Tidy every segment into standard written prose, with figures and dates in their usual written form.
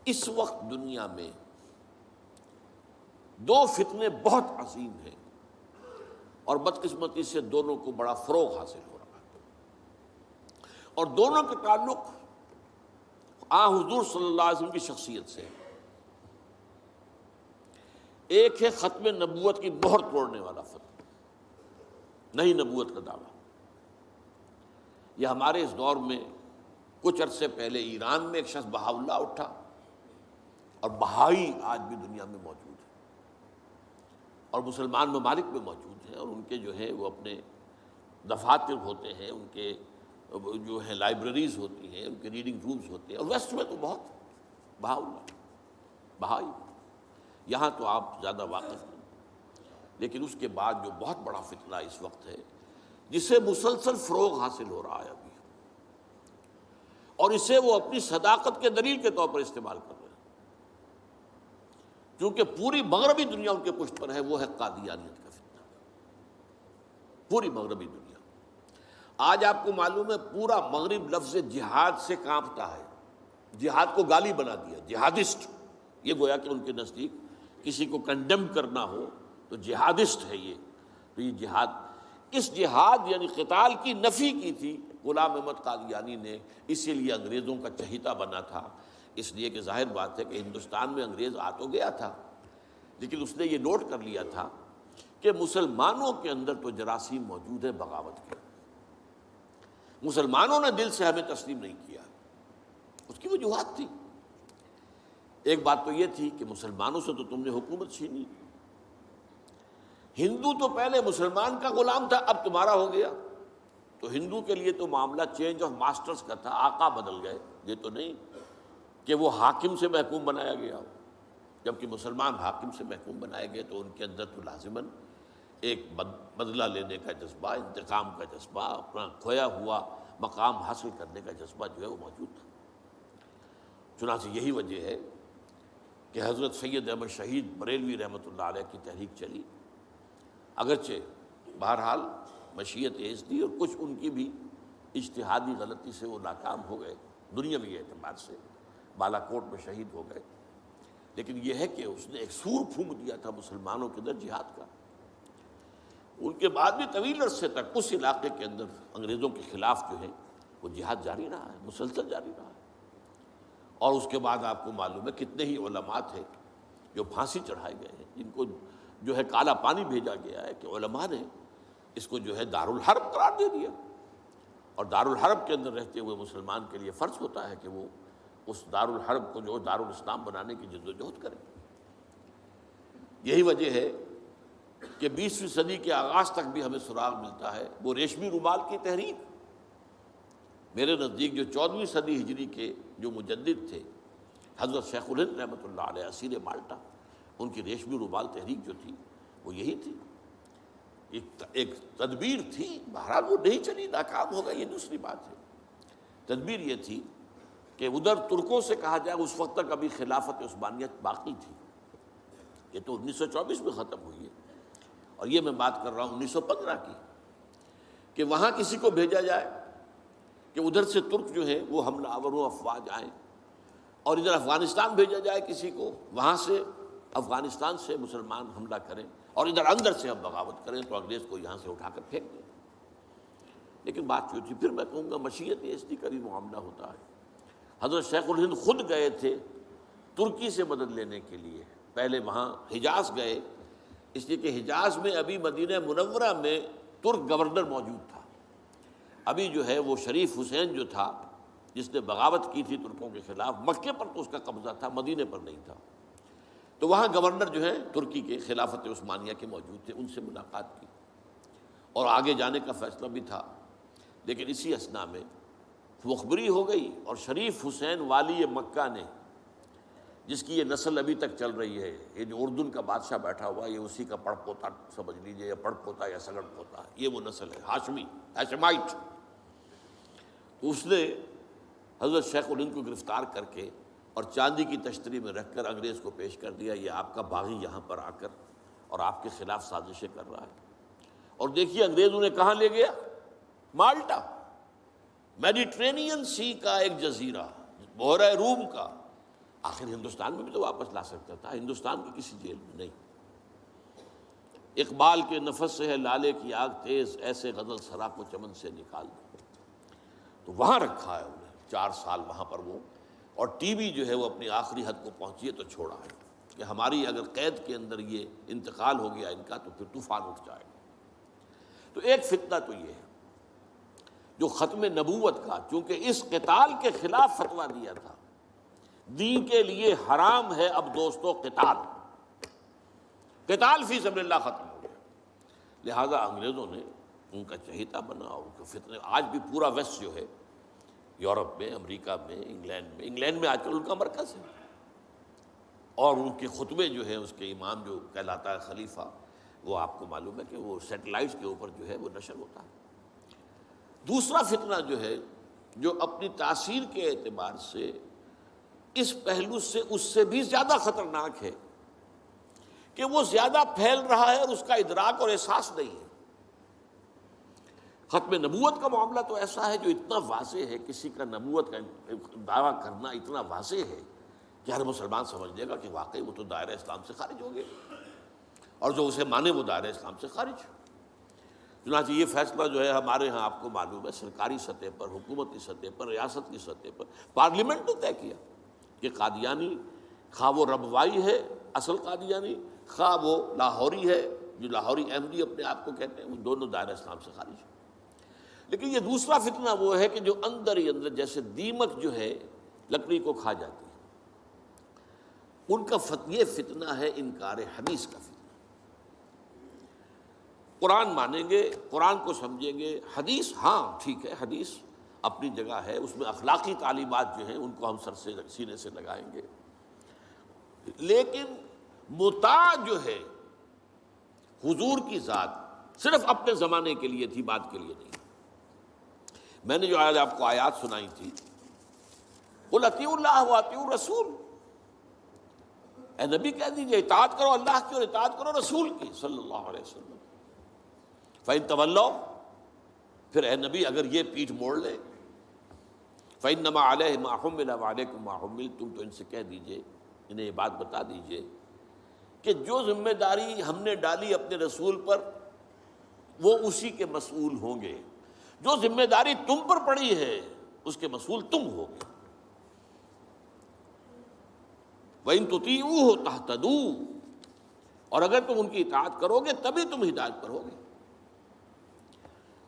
اس وقت دنیا میں دو فتنے بہت عظیم ہیں، اور بدقسمتی سے دونوں کو بڑا فروغ حاصل ہو رہا ہے، اور دونوں کے تعلق حضور صلی اللہ علیہ وسلم کی شخصیت سے۔ ایک ہے ختم نبوت کی مہر توڑنے والا فتنہ، نئی نبوت کا دعویٰ۔ یہ ہمارے اس دور میں کچھ عرصے پہلے ایران میں ایک شخص بہا اللہ اٹھا، اور بہائی آج بھی دنیا میں موجود ہے، اور مسلمان ممالک میں موجود ہیں، اور ان کے جو ہے وہ اپنے دفاتر ہوتے ہیں، ان کے جو ہے لائبریریز ہوتی ہیں، ان کے ریڈنگ رومز ہوتے ہیں، اور ویسٹ میں تو بہت بہا اللہ بہائی، یہاں تو آپ زیادہ واقف نہیں۔ لیکن اس کے بعد جو بہت بڑا فتنہ اس وقت ہے، جسے مسلسل فروغ حاصل ہو رہا ہے ابھی، اور اسے وہ اپنی صداقت کے دلیل کے طور پر استعمال کر رہے ہیں، کیونکہ پوری مغربی دنیا ان کے پشت پر ہے، وہ ہے قادیانیت کا فتنہ۔ پوری مغربی دنیا، آج آپ کو معلوم ہے پورا مغرب لفظ جہاد سے کانپتا ہے، جہاد کو گالی بنا دیا، جہادسٹ۔ یہ گویا کہ ان کے نزدیک کسی کو کنڈیم کرنا ہو تو جہادسٹ ہے یہ۔ تو یہ جہاد، اس جہاد یعنی قتال کی نفی کی تھی غلام احمد قادیانی نے، اسی لیے انگریزوں کا چہیتا بنا تھا، اس لیے کہ ظاہر بات ہے کہ ہندوستان میں انگریز آ تو گیا تھا، لیکن اس نے یہ نوٹ کر لیا تھا کہ مسلمانوں کے اندر تو جراثیم موجود ہے بغاوت کے، مسلمانوں نے دل سے ہمیں تسلیم نہیں کیا۔ اس کی وجوہات تھی، ایک بات تو یہ تھی کہ مسلمانوں سے تو تم نے حکومت چھینی، ہندو تو پہلے مسلمان کا غلام تھا، اب تمہارا ہو گیا، تو ہندو کے لیے تو معاملہ چینج آف ماسٹرز کا تھا، آقا بدل گئے، یہ تو نہیں کہ وہ حاکم سے محکوم بنایا گیا ہو، جبکہ مسلمان حاکم سے محکوم بنائے گئے تو ان کے اندر تو لازماً ایک بدلہ لینے کا جذبہ، انتقام کا جذبہ، اپنا کھویا ہوا مقام حاصل کرنے کا جذبہ جو ہے وہ موجود تھا۔ چنانچہ یہی وجہ ہے کہ حضرت سید احمد شہید بریلوی رحمۃ اللہ علیہ کی تحریک چلی، اگرچہ بہرحال مشیت ایز دی، اور کچھ ان کی بھی اجتہادی غلطی سے وہ ناکام ہو گئے، دنیاوی اعتبار سے بالا کوٹ میں شہید ہو گئے، لیکن یہ ہے کہ اس نے ایک سور پھونک دیا تھا مسلمانوں کے اندر جہاد کا۔ ان کے بعد بھی طویل عرصے تک اس علاقے کے اندر انگریزوں کے خلاف جو ہے وہ جہاد جاری رہا ہے، مسلسل جاری رہا ہے، اور اس کے بعد آپ کو معلوم ہے کتنے ہی علماء تھے جو پھانسی چڑھائے گئے ہیں، جن کو جو ہے کالا پانی بھیجا گیا ہے کہ علماء نے اس کو جو ہے دارالحرب قرار دے دیا، اور دارالحرب کے اندر رہتے ہوئے مسلمان کے لیے فرض ہوتا ہے کہ وہ اس دارالحرب کو جو دارالاسلام بنانے کی جد و جہد کرے۔ یہی وجہ ہے کہ 20ویں صدی کے آغاز تک بھی ہمیں سراغ ملتا ہے وہ ریشمی رومال کی تحریک۔ میرے نزدیک جو 14ویں صدی ہجری کے جو مجدد تھے حضرت شیخ الہند رحمۃ اللہ علیہ اسیر مالٹا، ان کی ریشمی رومال تحریک جو تھی وہ یہی تھی، ایک تدبیر تھی، بہرحال وہ نہیں چلی، ناکام ہو گئی، یہ دوسری بات ہے۔ تدبیر یہ تھی کہ ادھر ترکوں سے کہا جائے اس وقت تک ابھی خلافت عثمانیت باقی تھی، یہ تو 1924 میں ختم ہوئی ہے، اور یہ میں بات کر رہا ہوں 1915 کی، کہ وہاں کسی کو بھیجا جائے کہ ادھر سے ترک جو ہے وہ حملہ آور و افواج آئیں، اور ادھر افغانستان بھیجا جائے کسی کو، وہاں سے افغانستان سے مسلمان حملہ کریں، اور ادھر اندر سے ہم بغاوت کریں تو انگریز کو یہاں سے اٹھا کر پھینک دیں۔ لیکن بات یہ تھی، پھر میں کہوں گا مشیت ایسی کا بھی معاملہ ہوتا ہے۔ حضرت شیخ الہند خود گئے تھے ترکی سے مدد لینے کے لیے، پہلے وہاں حجاز گئے، اس لیے کہ حجاز میں ابھی مدینہ منورہ میں ترک گورنر موجود تھا، ابھی جو ہے وہ شریف حسین جو تھا جس نے بغاوت کی تھی ترکوں کے خلاف، مکے پر تو اس کا قبضہ تھا، مدینے پر نہیں تھا، تو وہاں گورنر جو ہے ترکی کے خلافت عثمانیہ کے موجود تھے، ان سے ملاقات کی اور آگے جانے کا فیصلہ بھی تھا۔ لیکن اسی اثنا میں مخبری ہو گئی، اور شریف حسین والی مکہ نے، جس کی یہ نسل ابھی تک چل رہی ہے، یہ جو اردن کا بادشاہ بیٹھا ہوا یہ اسی کا پڑ پوتا سمجھ لیجئے، یا پڑ پوتا یا سگڑ پوتا، یہ وہ نسل ہے ہاشمی، ہاشمائٹ۔ تو اس نے حضرت شیخ الہند کو گرفتار کر کے اور چاندی کی تشتری میں رکھ کر انگریز کو پیش کر دیا، یہ آپ کا باغی یہاں پر آ کر اور آپ کے خلاف سازشیں کر رہا ہے۔ اور دیکھیے انگریز انہیں کہاں لے گیا، مالٹا، میڈیٹرینین سی کا ایک جزیرہ، بحیرہ روم کا، آخر ہندوستان میں بھی تو واپس لا سکتا تھا، ہندوستان کی کسی جیل میں نہیں۔ اقبال کے نفس سے ہے لالے کی آگ تیز، ایسے غزل سرا کو چمن سے نکال دو، تو وہاں رکھا ہے انہیں 4 سال وہاں پر وہ، اور ٹی وی جو ہے وہ اپنی آخری حد کو پہنچی ہے تو چھوڑا ہے کہ ہماری اگر قید کے اندر یہ انتقال ہو گیا ان کا تو پھر طوفان اٹھ جائے گا۔ تو ایک فتنہ تو یہ ہے جو ختم نبوت کا، چونکہ اس قتال کے خلاف فتویٰ دیا تھا، دین کے لیے حرام ہے اب دوستو قتال، قتال فی سبیل اللہ ختم ہو گیا، لہذا انگریزوں نے ان کا چہیتا بنا، اور ان کے فتنے آج بھی پورا ویسٹ جو ہے، یورپ میں، امریکہ میں، انگلینڈ میں آج کل ان کا مرکز ہے، اور ان کے خطبے جو ہیں اس کے امام جو کہلاتا ہے خلیفہ، وہ آپ کو معلوم ہے کہ وہ سیٹلائٹس کے اوپر جو ہے وہ نشر ہوتا ہے۔ دوسرا فتنہ جو ہے جو اپنی تاثیر کے اعتبار سے اس پہلو سے اس سے بھی زیادہ خطرناک ہے کہ وہ زیادہ پھیل رہا ہے اور اس کا ادراک اور احساس نہیں ہے۔ ختم نبوت کا معاملہ تو ایسا ہے جو اتنا واضح ہے، کسی کا نبوت کا دعویٰ کرنا اتنا واضح ہے کہ ہر مسلمان سمجھ لے گا کہ واقعی وہ تو دائرہ اسلام سے خارج ہو گئے، اور جو اسے مانے وہ دائرہ اسلام سے خارج۔ چنانچہ یہ فیصلہ جو ہے ہمارے ہاں آپ کو معلوم ہے سرکاری سطح پر، حکومتی سطح پر، ریاست کی سطح پر، پارلیمنٹ نے طے کیا کہ قادیانی خواہ وہ ربوائی ہے اصل قادیانی، خواہ وہ لاہوری ہے جو لاہوری احمدی اپنے آپ کو کہتے ہیں، وہ دونوں دائرہ اسلام سے خارج ہیں۔ لیکن یہ دوسرا فتنہ وہ ہے کہ جو اندر ہی اندر جیسے دیمک جو ہے لکڑی کو کھا جاتی ہے، ان کا یہ فتنہ ہے انکار حدیث کا فتنہ۔ قرآن مانیں گے، قرآن کو سمجھیں گے، حدیث ہاں ٹھیک ہے، حدیث اپنی جگہ ہے، اس میں اخلاقی تعلیمات جو ہیں ان کو ہم سر سے سینے سے لگائیں گے، لیکن مطاع جو ہے حضور کی ذات صرف اپنے زمانے کے لیے تھی، بعد کے لیے نہیں۔ میں نے جو آج آپ کو آیات سنائی تھی، قل اطیعوا اللہ واطیعوا الرسول، اے نبی کہہ دیجئے اطاعت کرو اللہ کی اور اطاعت کرو رسول کی صلی اللہ علیہ وسلم۔ فَإِن تَوَلَّوْا، پھر اے نبی اگر یہ پیٹھ موڑ لے، فَإِنَّمَا عَلَيْهِ مَا حُمِّلَ وَعَلَيْكُمْ مَا حُمِّلْتُمْ، تو ان سے کہہ دیجئے، انہیں یہ بات بتا دیجئے کہ جو ذمہ داری ہم نے ڈالی اپنے رسول پر وہ اسی کے مسئول ہوں گے، جو ذمہ داری تم پر پڑی ہے اس کے مسئول تم ہوگے۔ وَإِن تُطِيعُوهُ تَهْتَدُوا، اور اگر تم ان کی اطاعت کرو گے تبھی تم ہدایت پر ہوگے۔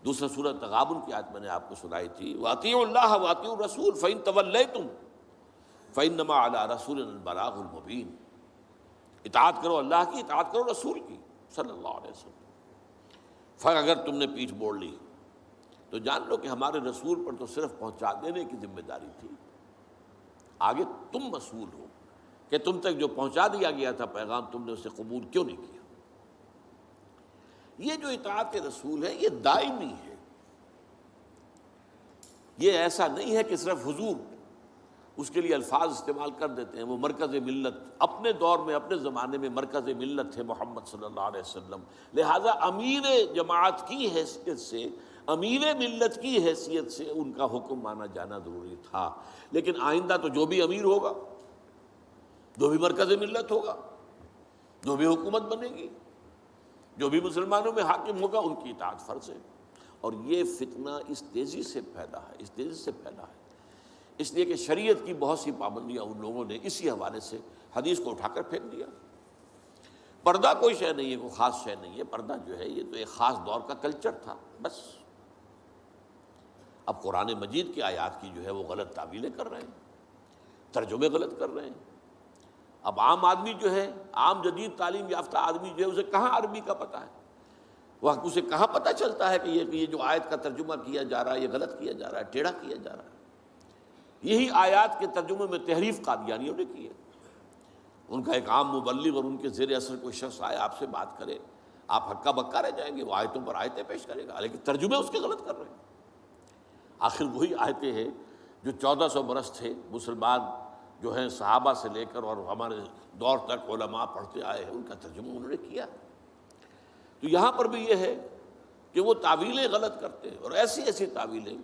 دوسرا سورۃ تغابن کی آیت میں نے آپ کو سنائی تھی، وَأَطِيعُوا اللَّهَ وَأَطِيعُوا الرَّسُولَ فَإِن تَوَلَّيْتُمْ فَإِنَّمَا عَلَىٰ رَسُولِنَا الْبَلَاغُ الْمُبِينُ، اطاعت کرو اللہ کی، اطاعت کرو رسول کی صلی اللہ علیہ وسلم۔ پھر اگر تم نے پیٹھ موڑ لی تو جان لو کہ ہمارے رسول پر تو صرف پہنچا دینے کی ذمہ داری تھی، آگے تم مسئول ہو کہ تم تک جو پہنچا دیا گیا تھا پیغام تم نے اسے قبول کیوں نہیں کیا۔ یہ جو اطاعت رسول ہے یہ دائمی ہے، یہ ایسا نہیں ہے کہ صرف حضور اس کے لیے الفاظ استعمال کر دیتے ہیں۔ وہ مرکز ملت اپنے دور میں اپنے زمانے میں مرکز ملت تھے محمد صلی اللہ علیہ وسلم، لہٰذا امیر جماعت کی حیثیت سے، امیر ملت کی حیثیت سے ان کا حکم مانا جانا ضروری تھا۔ لیکن آئندہ تو جو بھی امیر ہوگا، جو بھی مرکز ملت ہوگا، جو بھی حکومت بنے گی، جو بھی مسلمانوں میں حاکم ہوگا، ان کی اطاعت فرض ہے۔ اور یہ فتنہ اس تیزی سے پھیلا ہے، اس تیزی سے پھیلا ہے، اس لیے کہ شریعت کی بہت سی پابندیاں ان لوگوں نے اسی حوالے سے حدیث کو اٹھا کر پھینک دیا۔ پردہ کوئی شے نہیں ہے، کوئی خاص شے نہیں ہے، پردہ جو ہے یہ تو ایک خاص دور کا کلچر تھا بس۔ اب قرآن مجید کی آیات کی جو ہے وہ غلط تعویلیں کر رہے ہیں، ترجمے غلط کر رہے ہیں۔ اب عام آدمی جو ہے، عام جدید تعلیم یافتہ آدمی جو ہے، اسے کہاں عربی کا پتہ ہے، وہ اسے کہاں پتہ چلتا ہے کہ یہ جو آیت کا ترجمہ کیا جا رہا ہے یہ غلط کیا جا رہا ہے، ٹیڑھا کیا جا رہا ہے۔ یہی آیات کے ترجمے میں تحریف قادیانیوں نے کی ہے۔ ان کا ایک عام مبلغ اور ان کے زیر اثر کوئی شخص آئے آپ سے بات کرے، آپ ہکا بکا رہ جائیں گے، وہ آیتوں پر آیتیں پیش کرے گا لیکن ترجمے اس کے غلط کر رہے ہیں۔ آخر وہی آیتیں ہیں جو 1400 برس تھے مسلمان جو ہیں صحابہ سے لے کر اور ہمارے دور تک علماء پڑھتے آئے ہیں، ان کا ترجمہ انہوں نے کیا۔ تو یہاں پر بھی یہ ہے کہ وہ تعویلیں غلط کرتے ہیں، اور ایسی ایسی تعویلیں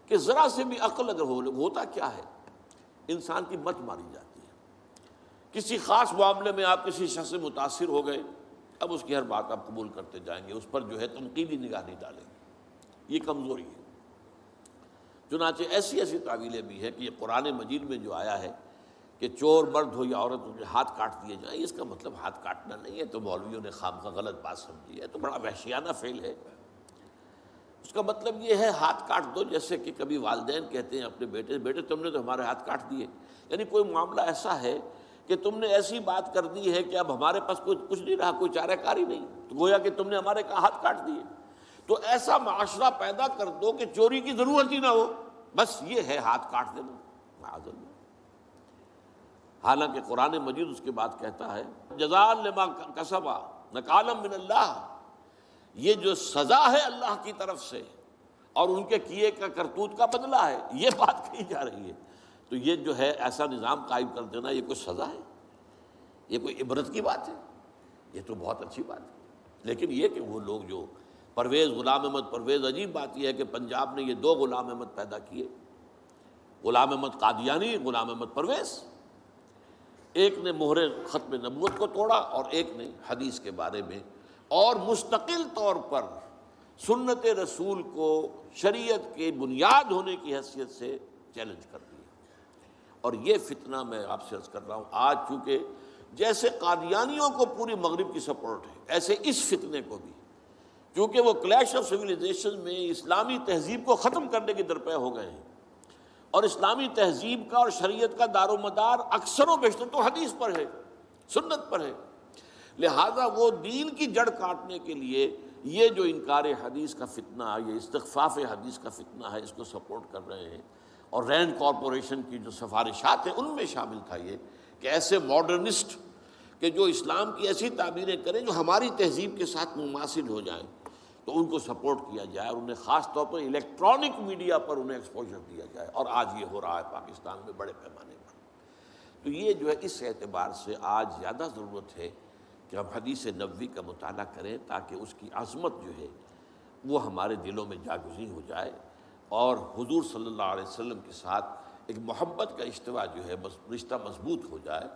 کہ ذرا سے بھی عقل اگر ہوتا کیا ہے، انسان کی مت ماری جاتی ہے۔ کسی خاص معاملے میں آپ کسی شخص سے متاثر ہو گئے، اب اس کی ہر بات آپ قبول کرتے جائیں گے، اس پر جو ہے تنقیدی نگاہ نہیں ڈالیں گے، یہ کمزوری ہے۔ چنانچہ ایسی ایسی تعویلیں بھی ہیں کہ یہ قرآن مجید میں جو آیا ہے کہ چور مرد ہو یا عورت ہو ہاتھ کاٹ دیے جائیں، اس کا مطلب ہاتھ کاٹنا نہیں ہے، تو مولویوں نے خامخواہ غلط بات سمجھی ہے، تو بڑا وحشیانہ فعل ہے۔ اس کا مطلب یہ ہے ہاتھ کاٹ دو، جیسے کہ کبھی والدین کہتے ہیں اپنے بیٹے سے، بیٹے تم نے تو ہمارے ہاتھ کاٹ دیے، یعنی کوئی معاملہ ایسا ہے کہ تم نے ایسی بات کر دی ہے کہ اب ہمارے پاس کچھ نہیں رہا، کوئی چارہ کاری نہیں، تو گویا کہ تم نے ہمارے ہاتھ کاٹ دیے۔ تو ایسا معاشرہ پیدا کر دو کہ چوری کی ضرورت ہی نہ ہو، بس یہ ہے ہاتھ کاٹ دینا، معاذ اللہ۔ حالانکہ قرآن مجید اس کے بعد کہتا ہے جزاء لما کسبا نکالا من اللہ، یہ جو سزا ہے اللہ کی طرف سے اور ان کے کیے کا کرتوت کا بدلہ ہے، یہ بات کہی جا رہی ہے۔ تو یہ جو ہے ایسا نظام قائم کر دینا، یہ کوئی سزا ہے؟ یہ کوئی عبرت کی بات ہے؟ یہ تو بہت اچھی بات ہے۔ لیکن یہ کہ وہ لوگ جو پرویز غلام احمد پرویز، عجیب بات یہ ہے کہ پنجاب نے یہ دو غلام احمد پیدا کیے، غلام احمد قادیانی، غلام احمد پرویز، ایک نے مہر ختم نبوت کو توڑا اور ایک نے حدیث کے بارے میں اور مستقل طور پر سنت رسول کو شریعت کے بنیاد ہونے کی حیثیت سے چیلنج کر دیا۔ اور یہ فتنہ میں آپ سے عرض کر رہا ہوں، آج چونکہ جیسے قادیانیوں کو پوری مغرب کی سپورٹ ہے، ایسے اس فتنے کو بھی، کیونکہ وہ کلیش آف سویلائزیشن میں اسلامی تہذیب کو ختم کرنے کے درپے ہو گئے ہیں، اور اسلامی تہذیب کا اور شریعت کا دار و مدار اکثر و بیشتر تو حدیث پر ہے، سنت پر ہے، لہذا وہ دین کی جڑ کاٹنے کے لیے یہ جو انکار حدیث کا فتنہ، یہ استخفاف حدیث کا فتنہ ہے، اس کو سپورٹ کر رہے ہیں۔ اور رینڈ کارپوریشن کی جو سفارشات ہیں ان میں شامل تھا یہ کہ ایسے ماڈرنسٹ کہ جو اسلام کی ایسی تعبیریں کریں جو ہماری تہذیب کے ساتھ مماثل ہو جائیں، تو ان کو سپورٹ کیا جائے، اور انہیں خاص طور پر الیکٹرانک میڈیا پر انہیں ایکسپوجر دیا جائے، اور آج یہ ہو رہا ہے پاکستان میں بڑے پیمانے پر۔ تو یہ جو ہے اس اعتبار سے آج زیادہ ضرورت ہے کہ ہم حدیث نبوی کا مطالعہ کریں، تاکہ اس کی عظمت جو ہے وہ ہمارے دلوں میں جاگزیں ہو جائے، اور حضور صلی اللہ علیہ وسلم کے ساتھ ایک محبت کا اشتوا جو ہے رشتہ مضبوط ہو جائے۔